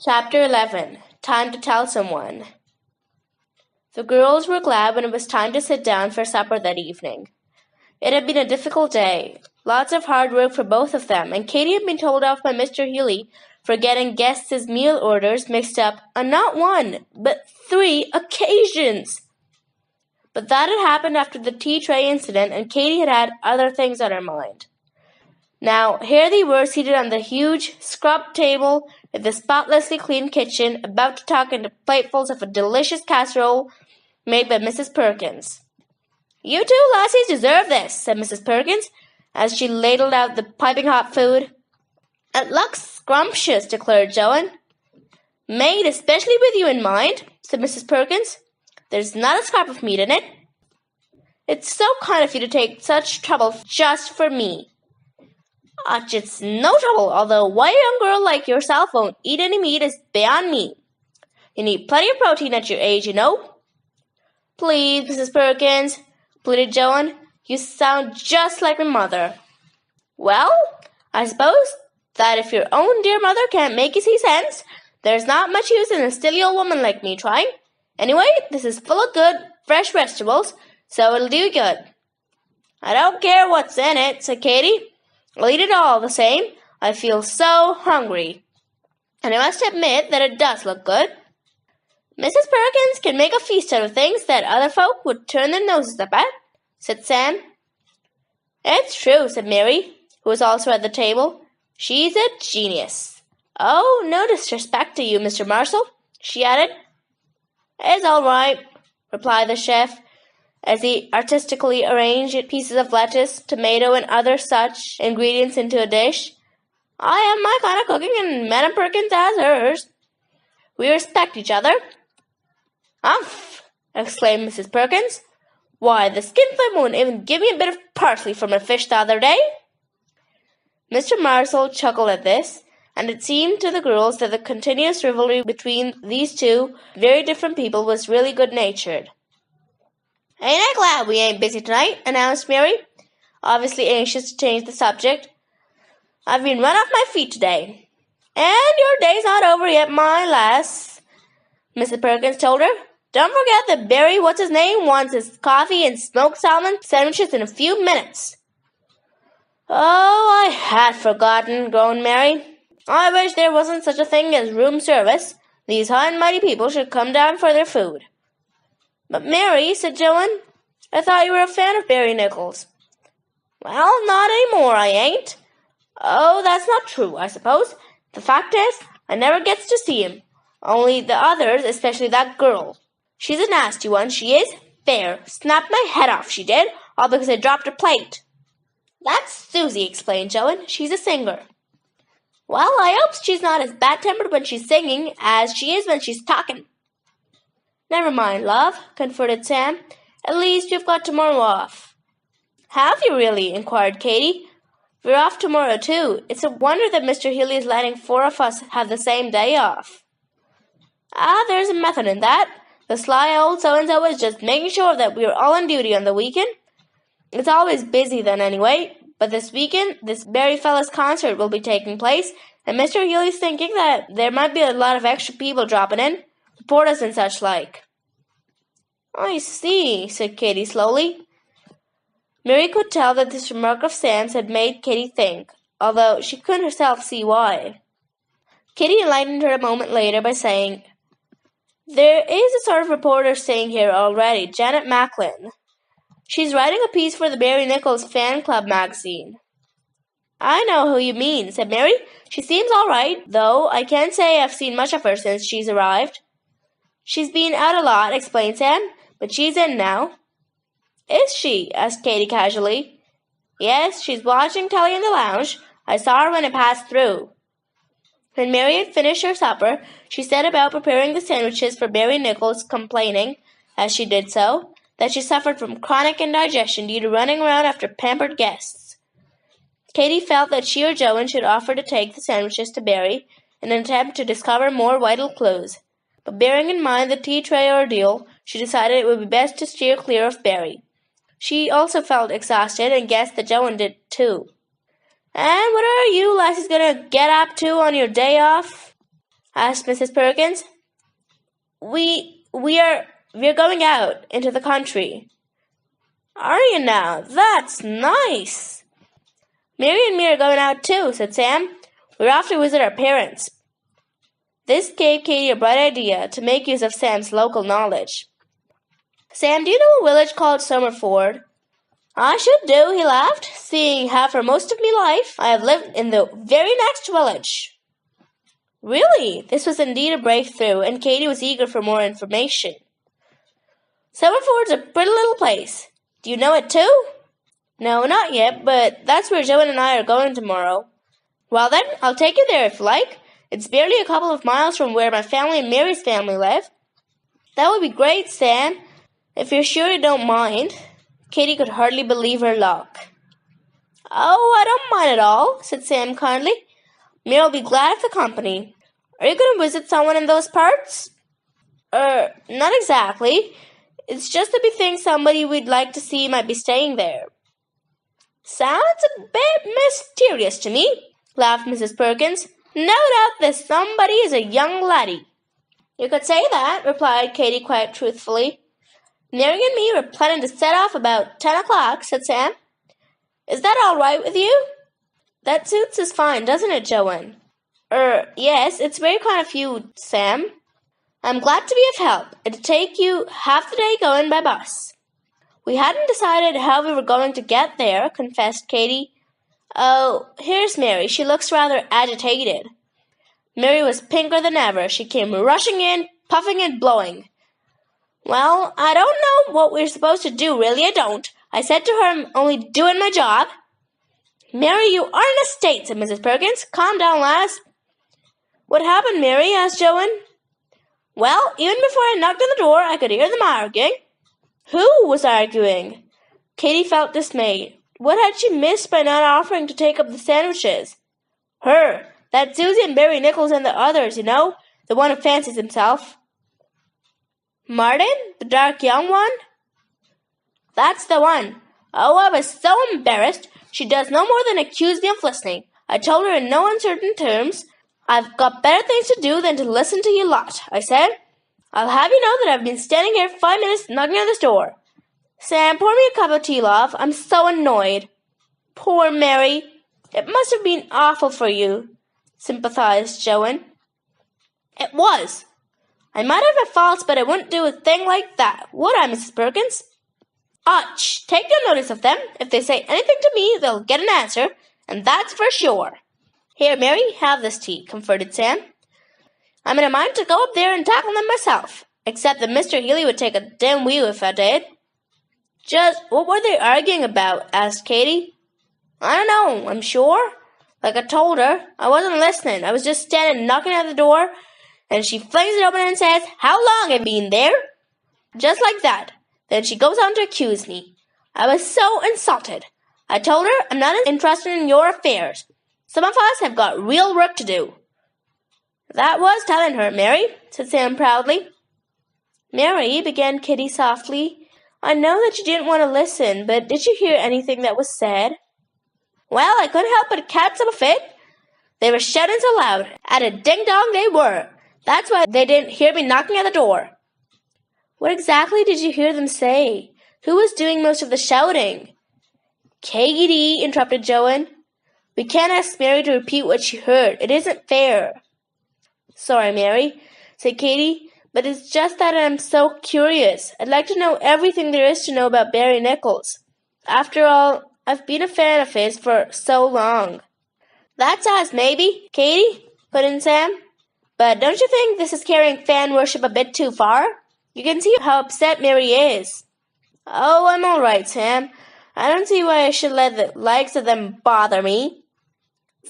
Chapter 11. Time to Tell Someone. The girls were glad when it was time to sit down for supper that evening. It had been a difficult day, lots of hard work for both of them, and Katie had been told off by Mr. Healy for getting guests' meal orders mixed up on not one, but 3 occasions. But that had happened after the tea tray incident, and Katie had had other things on her mind. Now, here they were seated on the huge, scrubbed table with the spotlessly clean kitchen, about to tuck into platefuls of a delicious casserole made by Mrs. Perkins. "You two lassies deserve this," said Mrs. Perkins, as she ladled out the piping hot food. "It looks scrumptious," declared Joanne. "Made especially with you in mind," said Mrs. Perkins. "There's not a scrap of meat in it." "It's so kind of you to take such trouble just for me." "It's no trouble, although why a young girl like yourself won't eat any meat is beyond me. You need plenty of protein at your age, you know." "Please, Mrs. Perkins," pleaded Joanne. "You sound just like my mother." "Well, I suppose that if your own dear mother can't make you see sense, there's not much use in a silly old woman like me trying. Anyway, this is full of good, fresh vegetables, so it'll do you good." "I don't care what's in it," said Katie. "I'll eat it all the same. I feel so hungry. And I must admit that it does look good." "Mrs. Perkins can make a feast out of things that other folk would turn their noses up at," said Sam. "It's true," said Mary, who was also at the table. "She's a genius. Oh, no disrespect to you, Mr. Marshall," she added. "It's all right," replied the chef, as he artistically arranged pieces of lettuce, tomato, and other such ingredients into a dish. "I have my kind of cooking, and Madam Perkins has hers. We respect each other." "Humph!" exclaimed Mrs. Perkins. "Why, the skinflint wouldn't even give me a bit of parsley for my fish the other day." Mr. Marshall chuckled at this, and it seemed to the girls that the continuous rivalry between these two very different people was really good-natured. "Ain't I glad we ain't busy tonight?" announced Mary, obviously anxious to change the subject. "I've been run off my feet today." "And your day's not over yet, my lass," Mrs. Perkins told her. "Don't forget that Barry What's-His-Name wants his coffee and smoked salmon sandwiches in a few minutes." "Oh, I had forgotten," groaned Mary. "I wish there wasn't such a thing as room service. These high and mighty people should come down for their food." "But Mary," said Joanne, "I thought you were a fan of Barry Nichols." "Well, not any more, I ain't." "Oh, that's not true, I suppose. The fact is, I never gets to see him. Only the others, especially that girl. She's a nasty one, she is. Fair. Snapped my head off, she did, all because I dropped a plate." "That's Susie," explained Joanne. "She's a singer." "Well, I hope she's not as bad-tempered when she's singing as she is when she's talking." "Never mind, love," comforted Sam. "At least you've got tomorrow off." "Have you really?" inquired Katie. "We're off tomorrow, too. It's a wonder that Mr. Healy is letting 4 of us have the same day off." There's a method in that. The sly old so-and-so is just making sure that we're all on duty on the weekend. It's always busy then anyway, but this weekend, this Barry fella's concert will be taking place, and Mr. Healy's thinking that there might be a lot of extra people dropping in, reporters and such like. "I see," said Katie slowly. Mary could tell that this remark of Sam's had made Katie think, although she couldn't herself see why. Katie enlightened her a moment later by saying, "There is a sort of reporter staying here already, Janet Macklin. She's writing a piece for the Barry Nichols fan club magazine." "I know who you mean," said Mary. "She seems all right, though I can't say I've seen much of her since she's arrived." "She's been out a lot," explained Sam, "but she's in now." "Is she?" asked Katie casually. "Yes, she's watching telly in the lounge. I saw her when I passed through." When Mary had finished her supper, she set about preparing the sandwiches for Barry Nichols, complaining, as she did so, that she suffered from chronic indigestion due to running around after pampered guests. Katie felt that she or Joanne should offer to take the sandwiches to Barry in an attempt to discover more vital clues, but bearing in mind the tea tray ordeal, she decided it would be best to steer clear of Barry. She also felt exhausted and guessed that Joanne did too. "And what are you lassies going to get up to on your day off?" asked Mrs. Perkins. We're going out into the country. Are you now? That's nice. Mary and me are going out too, said Sam. We're off to visit our parents. This gave Katie a bright idea to make use of Sam's local knowledge. Sam, do you know a village called Summerford? I should do, he laughed, seeing how for most of my life I have lived in the very next village. Really? This was indeed a breakthrough, and Katie was eager for more information. Summerford's a pretty little place. Do you know it too? No, not yet, but that's where Joanne and I are going tomorrow. Well then, I'll take you there if you like. It's barely a couple of miles from where my family and Mary's family live. That would be great, Sam, if you're sure you don't mind. Katie could hardly believe her luck. Oh, I don't mind at all, said Sam kindly. Mary will be glad of the company. Are you going to visit someone in those parts? Not exactly. It's just that we think somebody we'd like to see might be staying there. Sounds a bit mysterious to me, laughed Mrs. Perkins. No doubt this somebody is a young laddie. You could say that, replied Katie quite truthfully. Mary and me were planning to set off about 10 o'clock, said Sam. Is that all right with you? That suits us fine, doesn't it, Joanne? Yes, it's very kind of you, Sam. I'm glad to be of help. It'd take you half the day going by bus. We hadn't decided how we were going to get there, confessed Katie. Oh, here's Mary. She looks rather agitated. Mary was pinker than ever. She came rushing in, puffing and blowing. Well, I don't know what we're supposed to do, really, I don't. I said to her I'm only doing my job. Mary, you are in a state, said Mrs. Perkins. Calm down, lass. What happened, Mary? Asked Joanne. Well, even before I knocked on the door, I could hear them arguing. Who was arguing? Katie felt dismayed. What had she missed by not offering to take up the sandwiches? Her. That Susie and Barry Nichols and the others, you know. The one who fancies himself. Martin? The dark young one? That's the one. Oh, I was so embarrassed. She does no more than accuse me of listening. I told her in no uncertain terms, I've got better things to do than to listen to you lot, I said. I'll have you know that I've been standing here 5 minutes knocking at this door. Sam, pour me a cup of tea, love. I'm so annoyed. Poor Mary. It must have been awful for you, sympathized Joanne. It was. I might have my faults, but I wouldn't do a thing like that, would I, Mrs. Perkins? Ouch! Take no notice of them. If they say anything to me, they'll get an answer, and that's for sure. Here, Mary, have this tea, comforted Sam. I'm in a mind to go up there and tackle them myself, except that Mr. Healy would take a dim view if I did. Just what were they arguing about? Asked Katie. I don't know, I'm sure. Like I told her, I wasn't listening. I was just standing knocking at the door, and she flings it open and says, How long have you been there? Just like that. Then she goes on to accuse me. I was so insulted. I told her I'm not interested in your affairs. Some of us have got real work to do. That was telling her, Mary, said Sam proudly. Mary, began Kitty softly, I know that you didn't want to listen, but did you hear anything that was said? Well, I couldn't help but catch them a fit. They were shouting so loud. At a ding-dong they were. That's why they didn't hear me knocking at the door. What exactly did you hear them say? Who was doing most of the shouting? Katie, interrupted Joanne. We can't ask Mary to repeat what she heard. It isn't fair. Sorry, Mary, said Katie, but it's just that I'm so curious. I'd like to know everything there is to know about Barry Nichols. After all, I've been a fan of his for so long. That's us, maybe, Katie, put in Sam. But don't you think this is carrying fan worship a bit too far? You can see how upset Mary is. Oh, I'm all right, Sam. I don't see why I should let the likes of them bother me.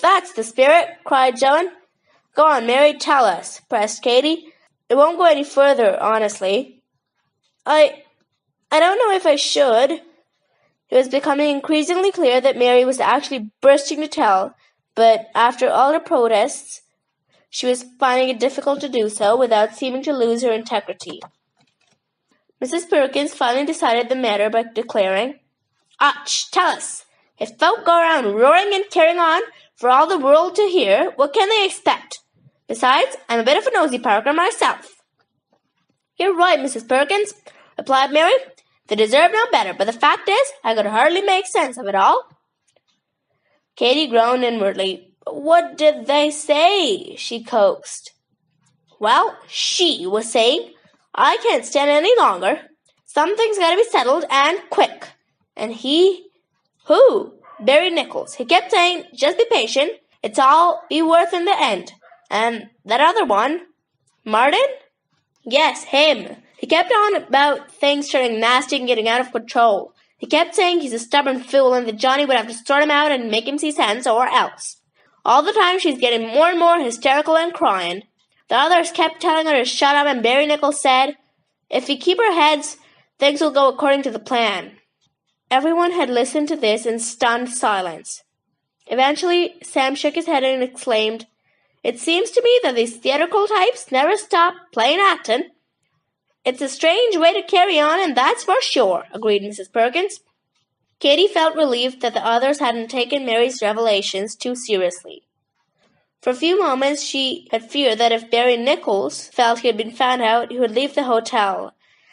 That's the spirit, cried Joan. Go on, Mary, tell us, pressed Katie. It won't go any further, honestly. I don't know if I should. It was becoming increasingly clear that Mary was actually bursting to tell, but after all her protests, she was finding it difficult to do so without seeming to lose her integrity. Mrs. Perkins finally decided the matter by declaring, Ouch, tell us. If folk go around roaring and carrying on for all the world to hear, what can they expect? Besides, I'm a bit of a nosy Parker myself. You're right, Mrs. Perkins, replied Mary. They deserve no better, but the fact is, I could hardly make sense of it all. Katy groaned inwardly. What did they say? She coaxed. Well, she was saying, I can't stand it any longer. Something's got to be settled, and quick. And he? Who? Barry Nichols. He kept saying, just be patient. It's all be worth in the end. And that other one? Martin? Yes, him. He kept on about things turning nasty and getting out of control. He kept saying he's a stubborn fool and that Johnny would have to sort him out and make him see sense or else. All the time she's getting more and more hysterical and crying. The others kept telling her to shut up, and Barry Nichols said, if we keep our heads, things will go according to the plan. Everyone had listened to this in stunned silence. Eventually, Sam shook his head and exclaimed, It seems to me that these theatrical types never stop playing acting. It's a strange way to carry on, and that's for sure, agreed Mrs. Perkins. Katy felt relieved that the others hadn't taken Mary's revelations too seriously. For a few moments she had feared that if Barry Nichols felt he had been found out, he would leave the hotel.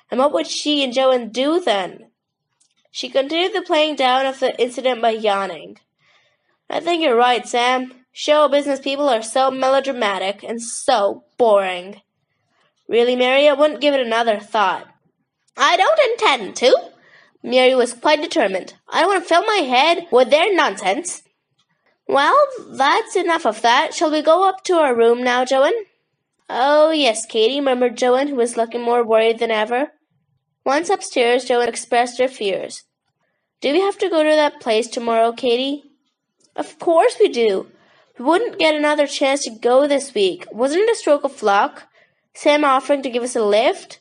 And what would she and Joanne do then? She continued the playing down of the incident by yawning. I think you're right, Sam. Show business people are so melodramatic and so boring. Really, Mary, I wouldn't give it another thought. I don't intend to. Mary was quite determined. I don't want to fill my head with their nonsense. Well, that's enough of that. Shall we go up to our room now, Joanne? Oh, yes, Katy, murmured Joanne, who was looking more worried than ever. Once upstairs, Joanne expressed her fears. Do we have to go to that place tomorrow, Katy? Of course we do. We wouldn't get another chance to go this week. Wasn't it a stroke of luck? Sam offering to give us a lift?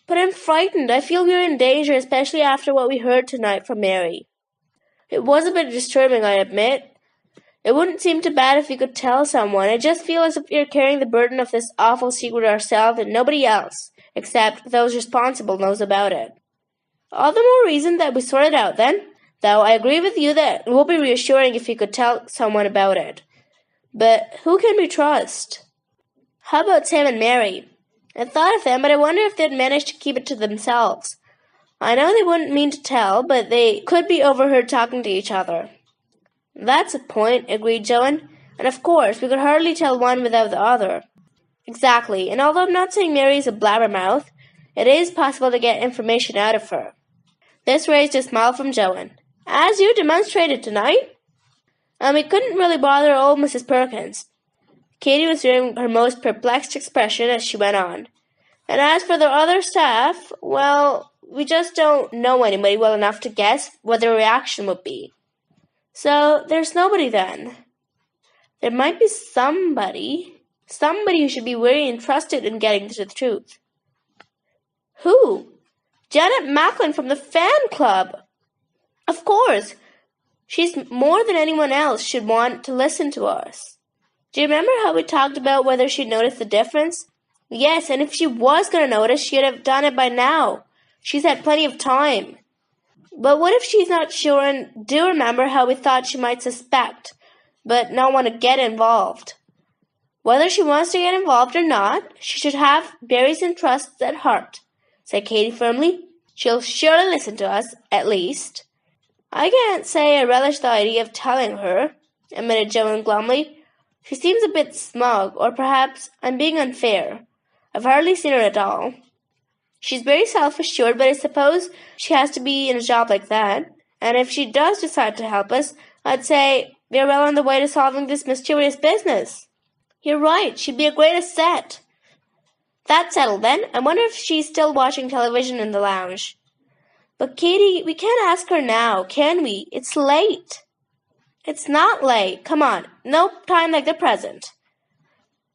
But I'm frightened. I feel we're in danger, especially after what we heard tonight from Mary. It was a bit disturbing, I admit. It wouldn't seem too bad if we could tell someone. I just feel as if we're carrying the burden of this awful secret ourselves and nobody else, except those responsible, knows about it. All the more reason that we sort it out then. Though I agree with you that it would be reassuring if we could tell someone about it. But who can we trust? How about Sam and Mary? I thought of them, but I wonder if they'd manage to keep it to themselves. I know they wouldn't mean to tell, but they could be overheard talking to each other. That's a point, agreed Joanne. And of course, we could hardly tell one without the other. Exactly, and although I'm not saying Mary is a blabbermouth, it is possible to get information out of her. This raised a smile from Joanne. As you demonstrated tonight. And we couldn't really bother old Mrs. Perkins. Katy was wearing her most perplexed expression as she went on. And as for the other staff, well, we just don't know anybody well enough to guess what their reaction would be. So there's nobody then. There might be somebody who should be very interested in getting to the truth. Who? Janet Macklin from the fan club. Of course. She's more than anyone else should want to listen to us. Do you remember how we talked about whether she'd notice the difference? Yes, and if she was going to notice, she'd have done it by now. She's had plenty of time. But what if she's not sure, and do remember how we thought she might suspect, but not want to get involved? Whether she wants to get involved or not, she should have Barry's interests at heart, said Katy firmly. She'll surely listen to us, at least. I can't say I relish the idea of telling her, admitted Joanne glumly. She seems a bit smug, or perhaps I'm being unfair. I've hardly seen her at all. She's very self-assured, but I suppose she has to be in a job like that. And if she does decide to help us, I'd say we're well on the way to solving this mysterious business. You're right, she'd be a great asset. That's settled then. I wonder if she's still watching television in the lounge. But Katy, we can't ask her now, can we? It's late. It's not late. Come on. No time like the present.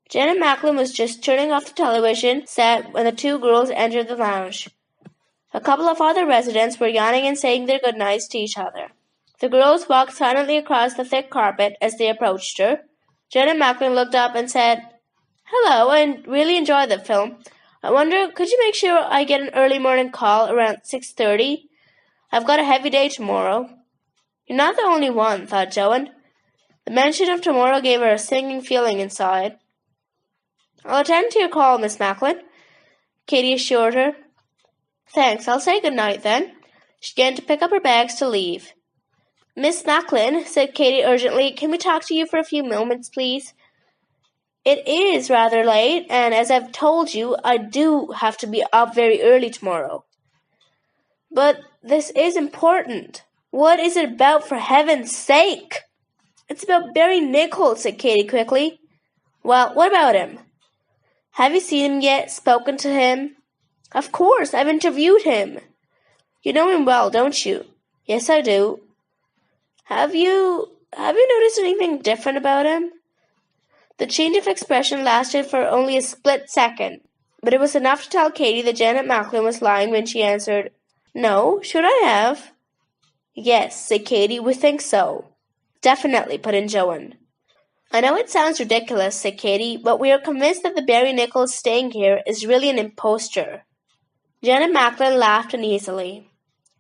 Janet Macklin was just turning off the television set when the two girls entered the lounge. A couple of other residents were yawning and saying their goodnights to each other. The girls walked silently across the thick carpet as they approached her. Janet Macklin looked up and said, Hello, I really enjoyed the film. I wonder, could you make sure I get an early morning call around 6:30? I've got a heavy day tomorrow. You're not the only one, thought Joanne. The mention of tomorrow gave her a sinking feeling inside. I'll attend to your call, Miss Macklin, Katie assured her. Thanks, I'll say good night then. She began to pick up her bags to leave. Miss Macklin, said Katie urgently, can we talk to you for a few moments, please? It is rather late, and as I've told you, I do have to be up very early tomorrow. But this is important. What is it about, for heaven's sake? It's about Barry Nichols, said Katie quickly. Well, what about him? Have you seen him yet? Spoken to him? Of course, I've interviewed him. You know him well, don't you? Yes, I do. Have you noticed anything different about him? The change of expression lasted for only a split second, but it was enough to tell Katie that Janet Macklin was lying when she answered, No, should I have? Yes, said Katie, we think so. Definitely, put in Joanne. I know it sounds ridiculous, said Katie, but we are convinced that the Barry Nichols staying here is really an impostor. Janet Macklin laughed uneasily.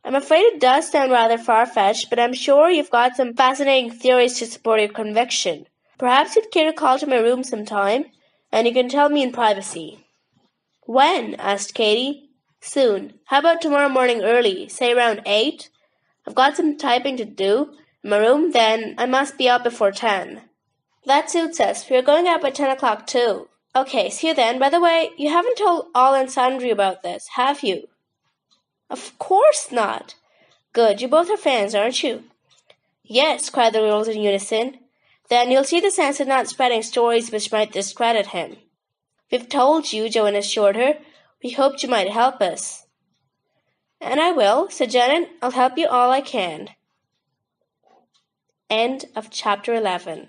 I'm afraid it does sound rather far-fetched, but I'm sure you've got some fascinating theories to support your conviction. Perhaps you'd care to call to my room sometime, and you can tell me in privacy. When? Asked Katie. Soon. How about tomorrow morning early, say around 8? I've got some typing to do in my room, then I must be up before 10. That suits us. We're going out by 10 o'clock too. Okay, see you then. By the way, you haven't told all and sundry about this, have you? Of course not. Good, you both are fans, aren't you? Yes, cried the girls in unison. Then you'll see the sense of not spreading stories which might discredit him. We've told you, Joanne assured her. We hoped you might help us. And I will, said Janet. I'll help you all I can. End of chapter 11.